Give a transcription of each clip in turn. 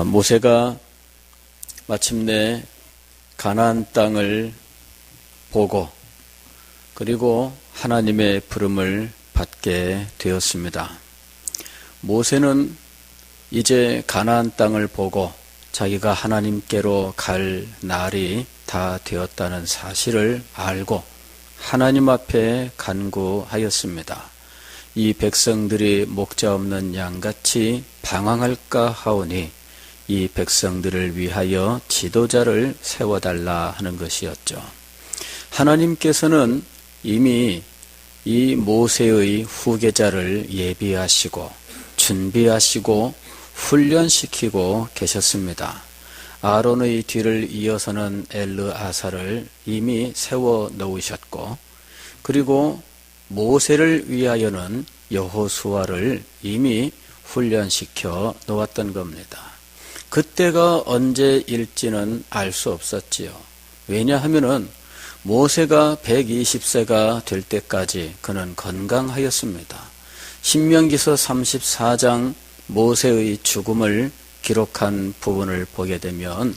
모세가 마침내 가나안 땅을 보고 그리고 하나님의 부름을 받게 되었습니다. 모세는 이제 가나안 땅을 보고 자기가 하나님께로 갈 날이 다 되었다는 사실을 알고 하나님 앞에 간구하였습니다. 이 백성들이 목자 없는 양같이 방황할까 하오니 이 백성들을 위하여 지도자를 세워달라 하는 것이었죠. 하나님께서는 이미 이 모세의 후계자를 예비하시고 준비하시고 훈련시키고 계셨습니다. 아론의 뒤를 이어서는 엘르아사를 이미 세워 놓으셨고, 그리고 모세를 위하여는 여호수아를 이미 훈련시켜 놓았던 겁니다. 그때가 언제일지는 알 수 없었지요. 왜냐하면은 모세가 120세가 될 때까지 그는 건강하였습니다. 신명기서 34장 모세의 죽음을 기록한 부분을 보게 되면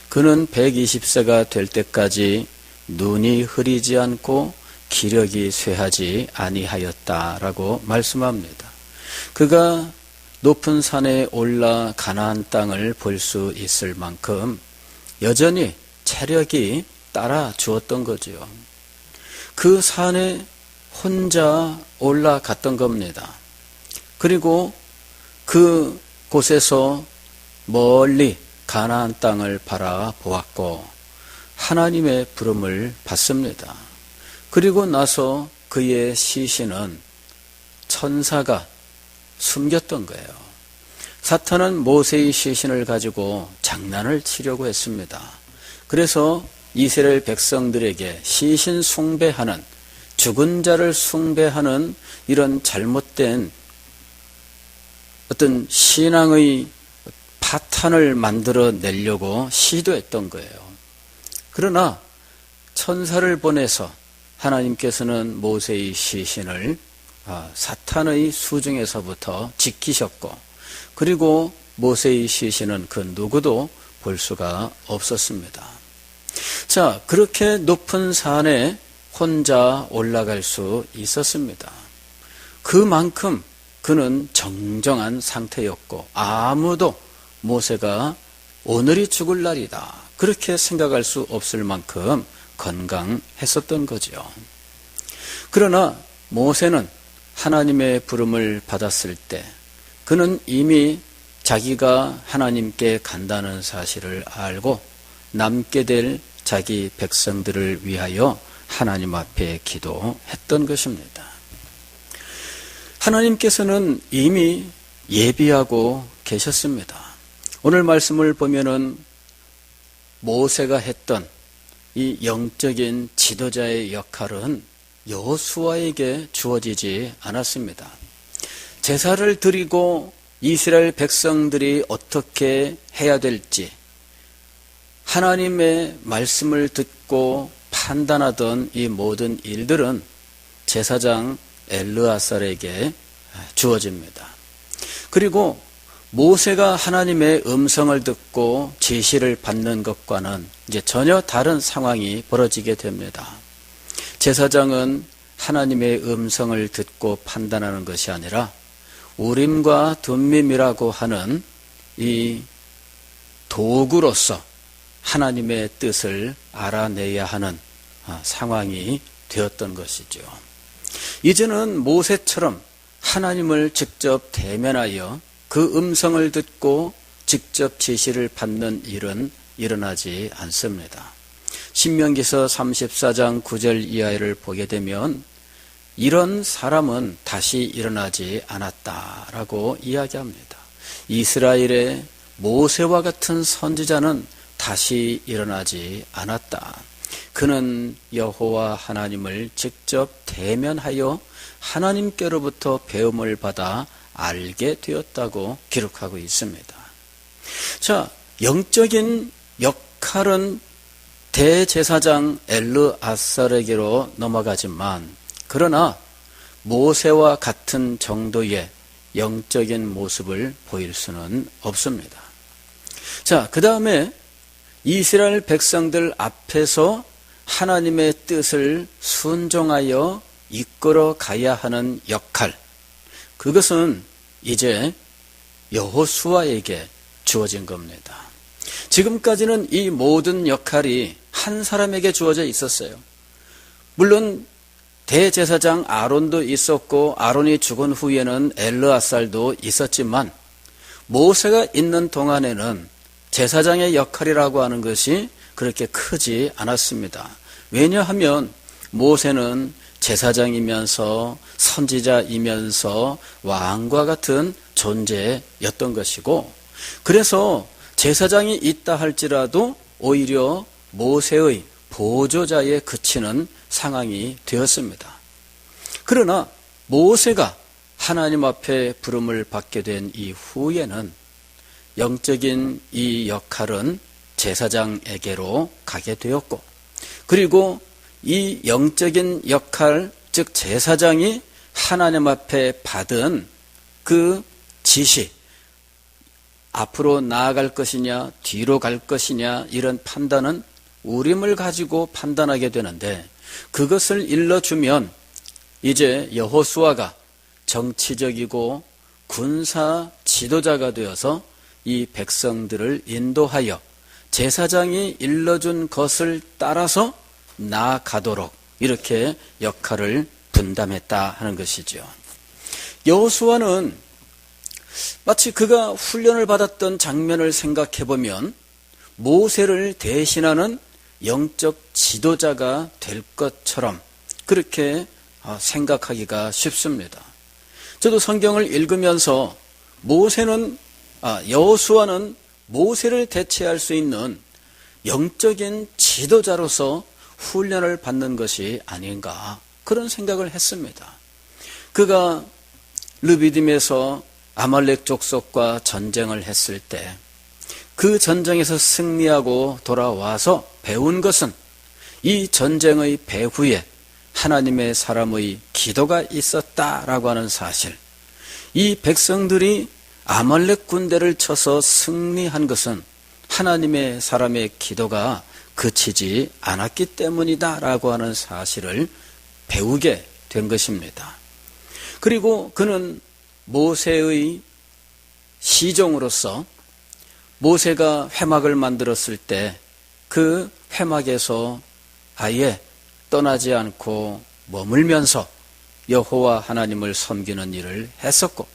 그는 120세가 될 때까지 눈이 흐리지 않고 기력이 쇠하지 아니하였다라고 말씀합니다. 그가 높은 산에 올라 가나안 땅을 볼 수 있을 만큼 여전히 체력이 따라 주었던 거지요. 그 산에 혼자 올라갔던 겁니다. 그리고 그 곳에서 멀리 가나안 땅을 바라보았고 하나님의 부름을 받습니다. 그리고 나서 그의 시신은 천사가 숨겼던 거예요. 사탄은 모세의 시신을 가지고 장난을 치려고 했습니다. 그래서 이스라엘 백성들에게 시신 숭배하는, 죽은 자를 숭배하는 이런 잘못된 어떤 신앙의 파탄을 만들어 내려고 시도했던 거예요. 그러나 천사를 보내서 하나님께서는 모세의 시신을 사탄의 수중에서부터 지키셨고, 그리고 모세의 시신은 그 누구도 볼 수가 없었습니다. 자, 그렇게 높은 산에 혼자 올라갈 수 있었습니다. 그만큼 그는 정정한 상태였고 아무도 모세가 오늘이 죽을 날이다 그렇게 생각할 수 없을 만큼 건강했었던 거죠. 그러나 모세는 하나님의 부름을 받았을 때 그는 이미 자기가 하나님께 간다는 사실을 알고 남게 될 자기 백성들을 위하여 하나님 앞에 기도했던 것입니다. 하나님께서는 이미 예비하고 계셨습니다. 오늘 말씀을 보면은 모세가 했던 이 영적인 지도자의 역할은 여호수아에게 주어지지 않았습니다. 제사를 드리고 이스라엘 백성들이 어떻게 해야 될지 하나님의 말씀을 듣고 판단하던 이 모든 일들은 제사장 엘르아살에게 주어집니다. 그리고 모세가 하나님의 음성을 듣고 지시를 받는 것과는 이제 전혀 다른 상황이 벌어지게 됩니다. 제사장은 하나님의 음성을 듣고 판단하는 것이 아니라 우림과 둠밈이라고 하는 이 도구로서 하나님의 뜻을 알아내야 하는 상황이 되었던 것이죠. 이제는 모세처럼 하나님을 직접 대면하여 그 음성을 듣고 직접 지시를 받는 일은 일어나지 않습니다. 신명기서 34장 9절 이하를 보게 되면 이런 사람은 다시 일어나지 않았다라고 이야기합니다. 이스라엘의 모세와 같은 선지자는 다시 일어나지 않았다. 그는 여호와 하나님을 직접 대면하여 하나님께로부터 배움을 받아 알게 되었다고 기록하고 있습니다. 자, 영적인 역할은 대제사장 엘르아살에게로 넘어가지만 그러나 모세와 같은 정도의 영적인 모습을 보일 수는 없습니다. 자, 그 다음에 이스라엘 백성들 앞에서 하나님의 뜻을 순종하여 이끌어 가야 하는 역할, 그것은 이제 여호수아에게 주어진 겁니다. 지금까지는 이 모든 역할이 한 사람에게 주어져 있었어요. 물론 대제사장 아론도 있었고 아론이 죽은 후에는 엘르아살도 있었지만 모세가 있는 동안에는 제사장의 역할이라고 하는 것이 그렇게 크지 않았습니다. 왜냐하면 모세는 제사장이면서 선지자이면서 왕과 같은 존재였던 것이고, 그래서 제사장이 있다 할지라도 오히려 모세의 보조자에 그치는 상황이 되었습니다. 그러나 모세가 하나님 앞에 부름을 받게 된 이후에는 영적인 이 역할은 제사장에게로 가게 되었고, 그리고 이 영적인 역할, 즉 제사장이 하나님 앞에 받은 그 지시, 앞으로 나아갈 것이냐 뒤로 갈 것이냐 이런 판단은 우림을 가지고 판단하게 되는데, 그것을 일러주면 이제 여호수아가 정치적이고 군사 지도자가 되어서 이 백성들을 인도하여 제사장이 일러준 것을 따라서 나아가도록 이렇게 역할을 분담했다 하는 것이죠. 여호수아는 마치 그가 훈련을 받았던 장면을 생각해 보면 모세를 대신하는 영적 지도자가 될 것처럼 그렇게 생각하기가 쉽습니다. 저도 성경을 읽으면서 여호수아는 모세를 대체할 수 있는 영적인 지도자로서 훈련을 받는 것이 아닌가, 그런 생각을 했습니다. 그가 르비딤에서 아말렉 족속과 전쟁을 했을 때 그 전쟁에서 승리하고 돌아와서 배운 것은 이 전쟁의 배후에 하나님의 사람의 기도가 있었다라고 하는 사실, 이 백성들이 아말렉 군대를 쳐서 승리한 것은 하나님의 사람의 기도가 그치지 않았기 때문이다라고 하는 사실을 배우게 된 것입니다. 그리고 그는 모세의 시종으로서 모세가 회막을 만들었을 때 그 회막에서 아예 떠나지 않고 머물면서 여호와 하나님을 섬기는 일을 했었고,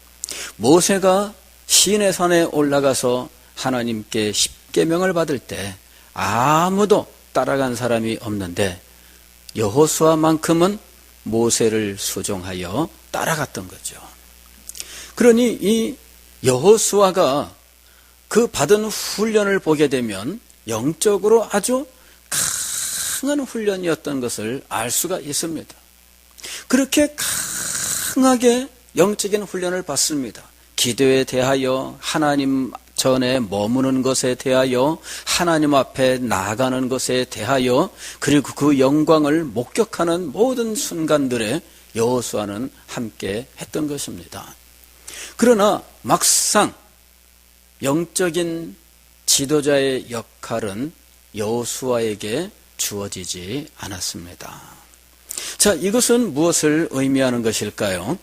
모세가 시내산에 올라가서 하나님께 십계명을 받을 때 아무도 따라간 사람이 없는데 여호수아만큼은 모세를 수종하여 따라갔던 거죠. 그러니 이 여호수아가 그 받은 훈련을 보게 되면 영적으로 아주 강한 훈련이었던 것을 알 수가 있습니다. 그렇게 강하게 영적인 훈련을 받습니다. 기도에 대하여, 하나님 전에 머무는 것에 대하여, 하나님 앞에 나아가는 것에 대하여, 그리고 그 영광을 목격하는 모든 순간들에 여호수아는 함께 했던 것입니다. 그러나 막상 영적인 지도자의 역할은 여호수아에게 주어지지 않았습니다. 자, 이것은 무엇을 의미하는 것일까요?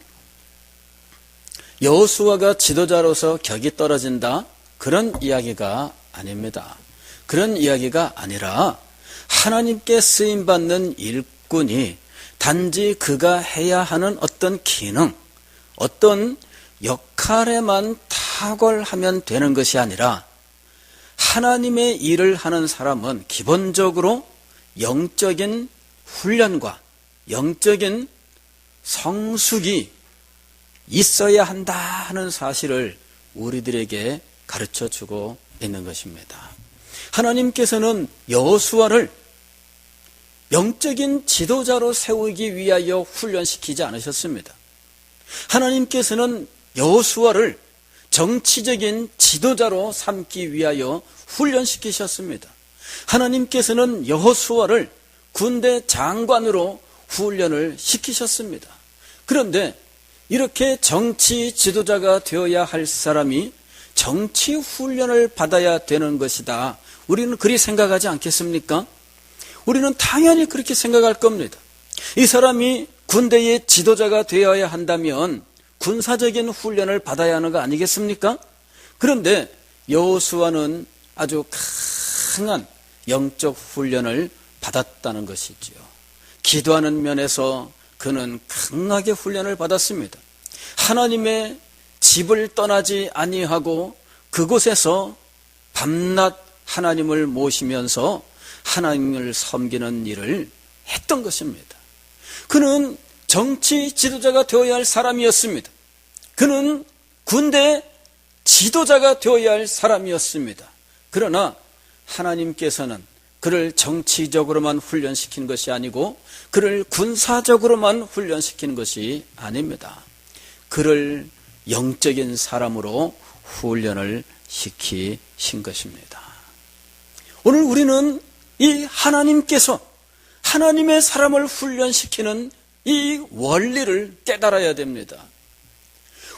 여호수아가 지도자로서 격이 떨어진다, 그런 이야기가 아닙니다. 그런 이야기가 아니라 하나님께 쓰임받는 일꾼이 단지 그가 해야 하는 어떤 기능, 어떤 역할에만 탁월하면 되는 것이 아니라 하나님의 일을 하는 사람은 기본적으로 영적인 훈련과 영적인 성숙이 있어야 한다 하는 사실을 우리들에게 가르쳐주고 있는 것입니다. 하나님께서는 여호수아를 영적인 지도자로 세우기 위하여 훈련시키지 않으셨습니다. 하나님께서는 여호수아를 정치적인 지도자로 삼기 위하여 훈련시키셨습니다. 하나님께서는 여호수아를 군대 장관으로 훈련을 시키셨습니다. 그런데 이렇게 정치 지도자가 되어야 할 사람이 정치 훈련을 받아야 되는 것이다. 우리는 그리 생각하지 않겠습니까? 우리는 당연히 그렇게 생각할 겁니다. 이 사람이 군대의 지도자가 되어야 한다면 군사적인 훈련을 받아야 하는 거 아니겠습니까? 그런데 여호수아는 아주 강한 영적 훈련을 받았다는 것이지요. 기도하는 면에서 그는 강하게 훈련을 받았습니다. 하나님의 집을 떠나지 아니하고 그곳에서 밤낮 하나님을 모시면서 하나님을 섬기는 일을 했던 것입니다. 그는 정치 지도자가 되어야 할 사람이었습니다. 그는 군대 지도자가 되어야 할 사람이었습니다. 그러나 하나님께서는 그를 정치적으로만 훈련시킨 것이 아니고 그를 군사적으로만 훈련시킨 것이 아닙니다. 그를 영적인 사람으로 훈련을 시키신 것입니다. 오늘 우리는 이 하나님께서 하나님의 사람을 훈련시키는 이 원리를 깨달아야 됩니다.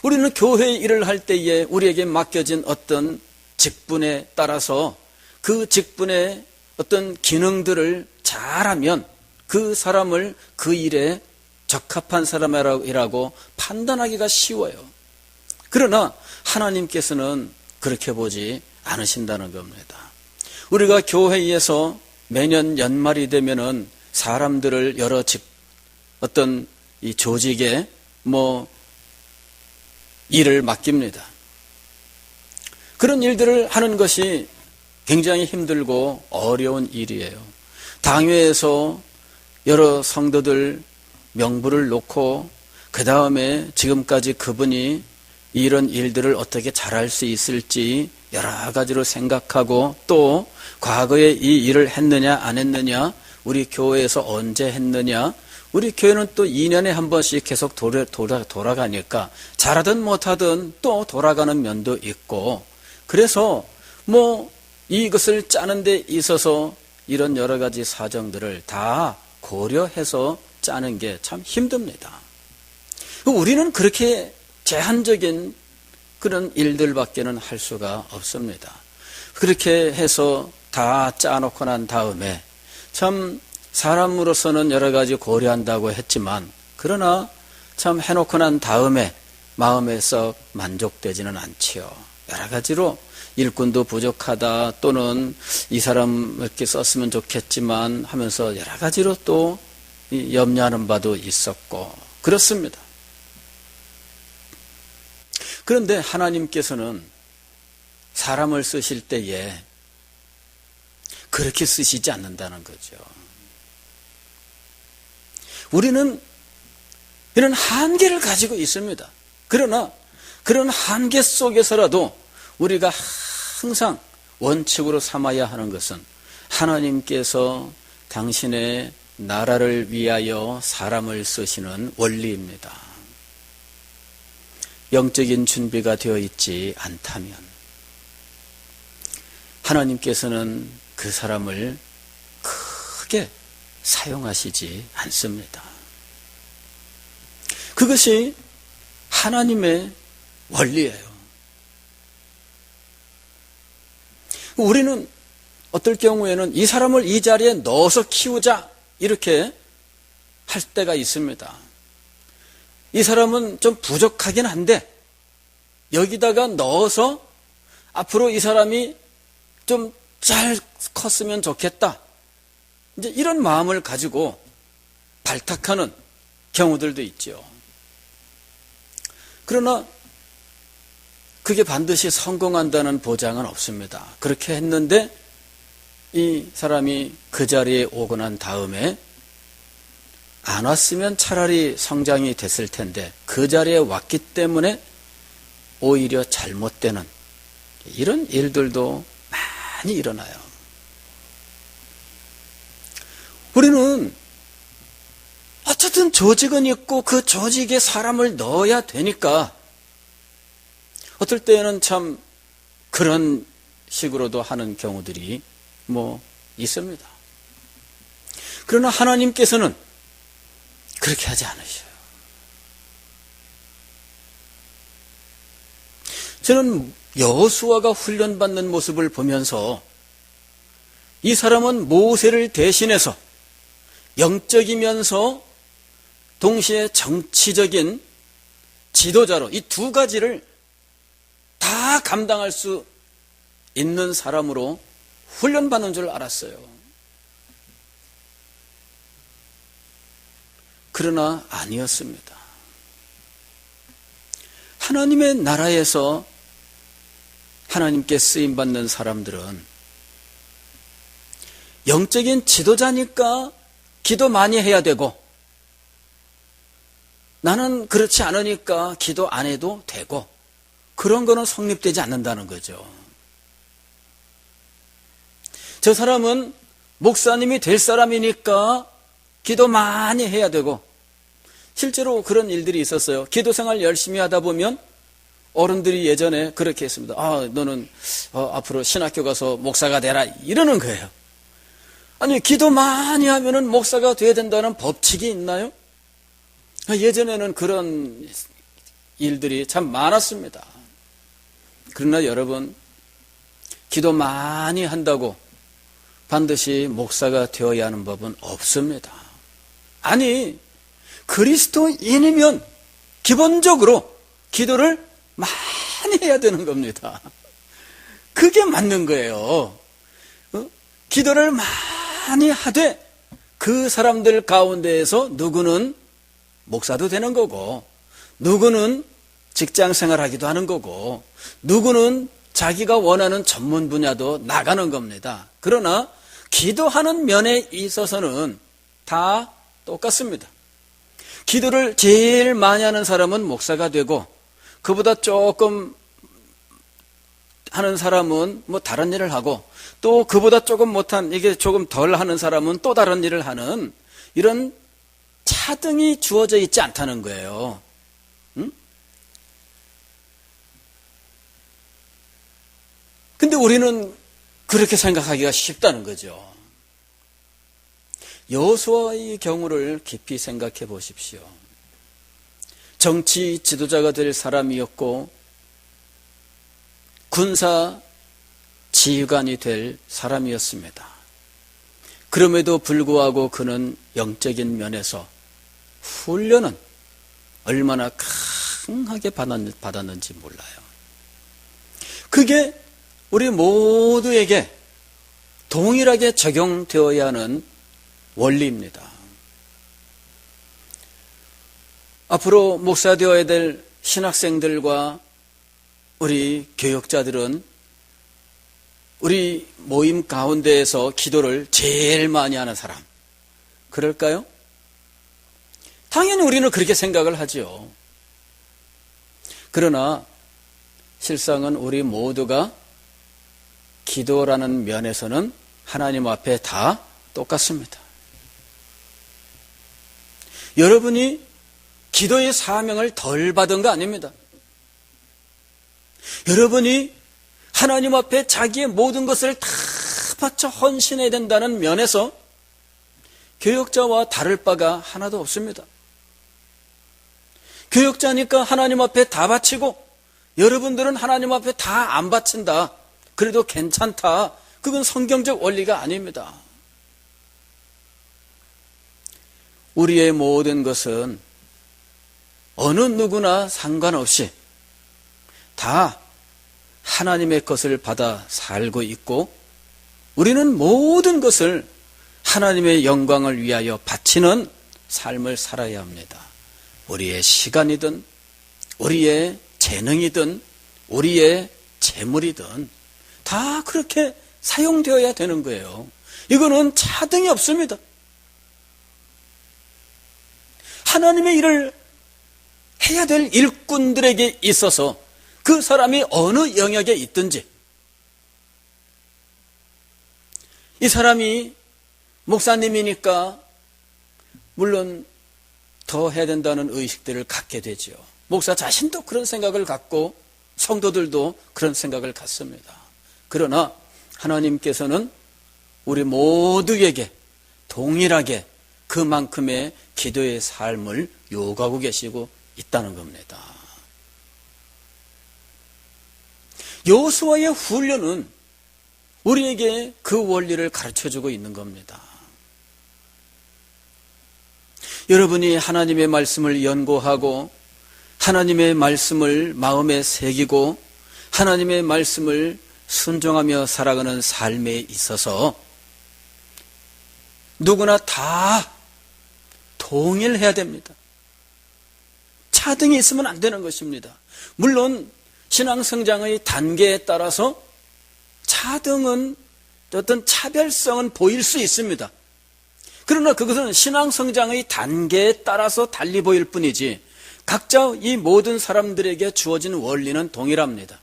우리는 교회 일을 할 때에 우리에게 맡겨진 어떤 직분에 따라서 그 직분의 어떤 기능들을 잘하면 그 사람을 그 일에 적합한 사람이라고 판단하기가 쉬워요. 그러나 하나님께서는 그렇게 보지 않으신다는 겁니다. 우리가 교회에서 매년 연말이 되면은 사람들을 여러 어떤 이 조직에 일을 맡깁니다. 그런 일들을 하는 것이 굉장히 힘들고 어려운 일이에요. 당회에서 여러 성도들 명부를 놓고 그 다음에 지금까지 그분이 이런 일들을 어떻게 잘할 수 있을지 여러 가지로 생각하고 또 과거에 이 일을 했느냐 안 했느냐, 우리 교회에서 언제 했느냐, 우리 교회는 또 2년에 한 번씩 계속 돌아가니까 잘하든 못하든 또 돌아가는 면도 있고, 그래서 이것을 짜는 데 있어서 이런 여러 가지 사정들을 다 고려해서 짜는 게 참 힘듭니다. 우리는 그렇게 제한적인 그런 일들밖에는 할 수가 없습니다. 그렇게 해서 다 짜놓고 난 다음에 참 사람으로서는 여러 가지 고려한다고 했지만 그러나 참 해놓고 난 다음에 마음에 썩 만족되지는 않지요. 여러 가지로 일꾼도 부족하다 또는 이 사람 이렇게 썼으면 좋겠지만 하면서 여러 가지로 또 염려하는 바도 있었고 그렇습니다. 그런데 하나님께서는 사람을 쓰실 때에 그렇게 쓰시지 않는다는 거죠. 우리는 이런 한계를 가지고 있습니다. 그러나 그런 한계 속에서라도 우리가 항상 원칙으로 삼아야 하는 것은 하나님께서 당신의 나라를 위하여 사람을 쓰시는 원리입니다. 영적인 준비가 되어 있지 않다면 하나님께서는 그 사람을 크게 사용하시지 않습니다. 그것이 하나님의 원리예요. 우리는 어떨 경우에는 이 사람을 이 자리에 넣어서 키우자 이렇게 할 때가 있습니다. 이 사람은 좀 부족하긴 한데 여기다가 넣어서 앞으로 이 사람이 좀 잘 컸으면 좋겠다. 이제 이런 마음을 가지고 발탁하는 경우들도 있죠. 그러나 그게 반드시 성공한다는 보장은 없습니다. 그렇게 했는데 이 사람이 그 자리에 오고 난 다음에 안 왔으면 차라리 성장이 됐을 텐데 그 자리에 왔기 때문에 오히려 잘못되는 이런 일들도 많이 일어나요. 우리는 어쨌든 조직은 있고 그 조직에 사람을 넣어야 되니까 어떨 때는 참 그런 식으로도 하는 경우들이 있습니다. 그러나 하나님께서는 그렇게 하지 않으셔요. 저는 여호수아가 훈련받는 모습을 보면서 이 사람은 모세를 대신해서 영적이면서 동시에 정치적인 지도자로 이 두 가지를 다 감당할 수 있는 사람으로 훈련받는 줄 알았어요. 그러나 아니었습니다. 하나님의 나라에서 하나님께 쓰임받는 사람들은 영적인 지도자니까 기도 많이 해야 되고, 나는 그렇지 않으니까 기도 안 해도 되고, 그런 거는 성립되지 않는다는 거죠. 저 사람은 목사님이 될 사람이니까 기도 많이 해야 되고, 실제로 그런 일들이 있었어요. 기도 생활 열심히 하다 보면 어른들이 예전에 그렇게 했습니다. 너는 앞으로 신학교 가서 목사가 되라, 이러는 거예요. 아니, 기도 많이 하면은 목사가 돼야 된다는 법칙이 있나요? 예전에는 그런 일들이 참 많았습니다. 그러나 여러분, 기도 많이 한다고 반드시 목사가 되어야 하는 법은 없습니다. 아니, 그리스도인이면 기본적으로 기도를 많이 해야 되는 겁니다. 그게 맞는 거예요. 기도를 많이 하되 그 사람들 가운데에서 누구는 목사도 되는 거고, 누구는 직장 생활하기도 하는 거고, 누구는 자기가 원하는 전문 분야도 나가는 겁니다. 그러나 기도하는 면에 있어서는 다 똑같습니다. 기도를 제일 많이 하는 사람은 목사가 되고, 그보다 조금 하는 사람은 뭐 다른 일을 하고, 또 그보다 조금 못한, 이게 조금 덜 하는 사람은 또 다른 일을 하는, 이런 차등이 주어져 있지 않다는 거예요. 근데 우리는 그렇게 생각하기가 쉽다는 거죠. 여호수아의 경우를 깊이 생각해 보십시오. 정치 지도자가 될 사람이었고, 군사 지휘관이 될 사람이었습니다. 그럼에도 불구하고 그는 영적인 면에서 훈련은 얼마나 강하게 받았는지 몰라요. 그게 우리 모두에게 동일하게 적용되어야 하는 원리입니다. 앞으로 목사 되어야 될 신학생들과 우리 교역자들은 우리 모임 가운데에서 기도를 제일 많이 하는 사람, 그럴까요? 당연히 우리는 그렇게 생각을 하죠. 그러나 실상은 우리 모두가 기도라는 면에서는 하나님 앞에 다 똑같습니다. 여러분이 기도의 사명을 덜 받은 거 아닙니다. 여러분이 하나님 앞에 자기의 모든 것을 다 바쳐 헌신해야 된다는 면에서 교역자와 다를 바가 하나도 없습니다. 교역자니까 하나님 앞에 다 바치고, 여러분들은 하나님 앞에 다 안 바친다, 그래도 괜찮다, 그건 성경적 원리가 아닙니다. 우리의 모든 것은 어느 누구나 상관없이 다 하나님의 것을 받아 살고 있고, 우리는 모든 것을 하나님의 영광을 위하여 바치는 삶을 살아야 합니다. 우리의 시간이든 우리의 재능이든 우리의 재물이든 다 그렇게 사용되어야 되는 거예요. 이거는 차등이 없습니다. 하나님의 일을 해야 될 일꾼들에게 있어서 그 사람이 어느 영역에 있든지, 이 사람이 목사님이니까 물론 더 해야 된다는 의식들을 갖게 되죠. 목사 자신도 그런 생각을 갖고 성도들도 그런 생각을 갖습니다. 그러나 하나님께서는 우리 모두에게 동일하게 그만큼의 기도의 삶을 요구하고 계시고 있다는 겁니다. 여호수아의 훈련은 우리에게 그 원리를 가르쳐주고 있는 겁니다. 여러분이 하나님의 말씀을 연구하고 하나님의 말씀을 마음에 새기고 하나님의 말씀을 순종하며 살아가는 삶에 있어서 누구나 다 동일해야 됩니다. 차등이 있으면 안 되는 것입니다. 물론 신앙 성장의 단계에 따라서 차등은 어떤 차별성은 보일 수 있습니다. 그러나 그것은 신앙 성장의 단계에 따라서 달리 보일 뿐이지 각자 이 모든 사람들에게 주어진 원리는 동일합니다.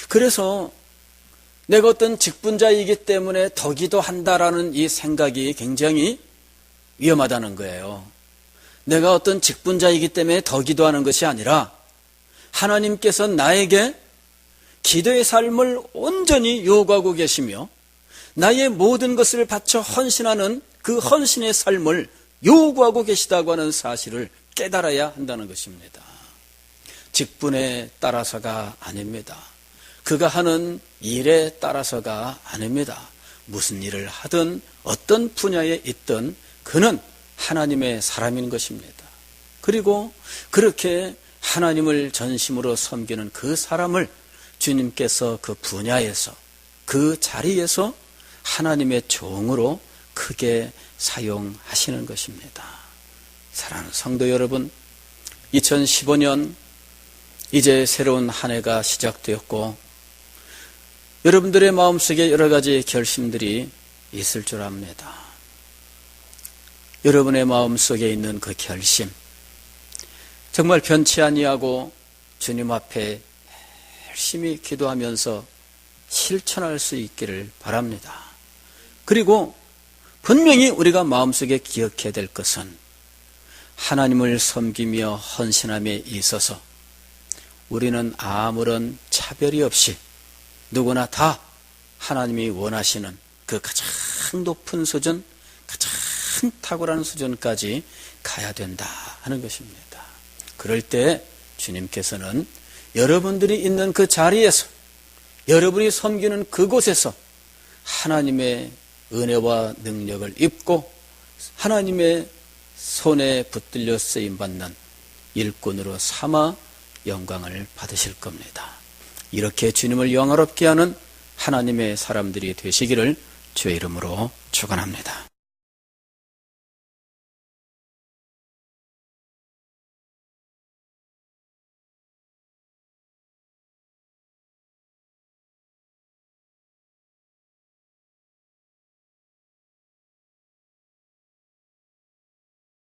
그래서 내가 어떤 직분자이기 때문에 더 기도한다라는 이 생각이 굉장히 위험하다는 거예요. 내가 어떤 직분자이기 때문에 더 기도하는 것이 아니라 하나님께서 나에게 기도의 삶을 온전히 요구하고 계시며 나의 모든 것을 바쳐 헌신하는 그 헌신의 삶을 요구하고 계시다고 하는 사실을 깨달아야 한다는 것입니다. 직분에 따라서가 아닙니다. 그가 하는 일에 따라서가 아닙니다. 무슨 일을 하든 어떤 분야에 있든 그는 하나님의 사람인 것입니다. 그리고 그렇게 하나님을 전심으로 섬기는 그 사람을 주님께서 그 분야에서 그 자리에서 하나님의 종으로 크게 사용하시는 것입니다. 사랑하는 성도 여러분, 2015년 이제 새로운 한 해가 시작되었고 여러분들의 마음속에 여러 가지 결심들이 있을 줄 압니다. 여러분의 마음속에 있는 그 결심 정말 변치 아니하고 주님 앞에 열심히 기도하면서 실천할 수 있기를 바랍니다. 그리고 분명히 우리가 마음속에 기억해야 될 것은 하나님을 섬기며 헌신함에 있어서 우리는 아무런 차별이 없이 누구나 다 하나님이 원하시는 그 가장 높은 수준, 가장 탁월한 수준까지 가야 된다 하는 것입니다. 그럴 때 주님께서는 여러분들이 있는 그 자리에서 여러분이 섬기는 그곳에서 하나님의 은혜와 능력을 입고 하나님의 손에 붙들려 쓰임받는 일꾼으로 삼아 영광을 받으실 겁니다. 이렇게 주님을 영화롭게 하는 하나님의 사람들이 되시기를 주의 이름으로 축원합니다.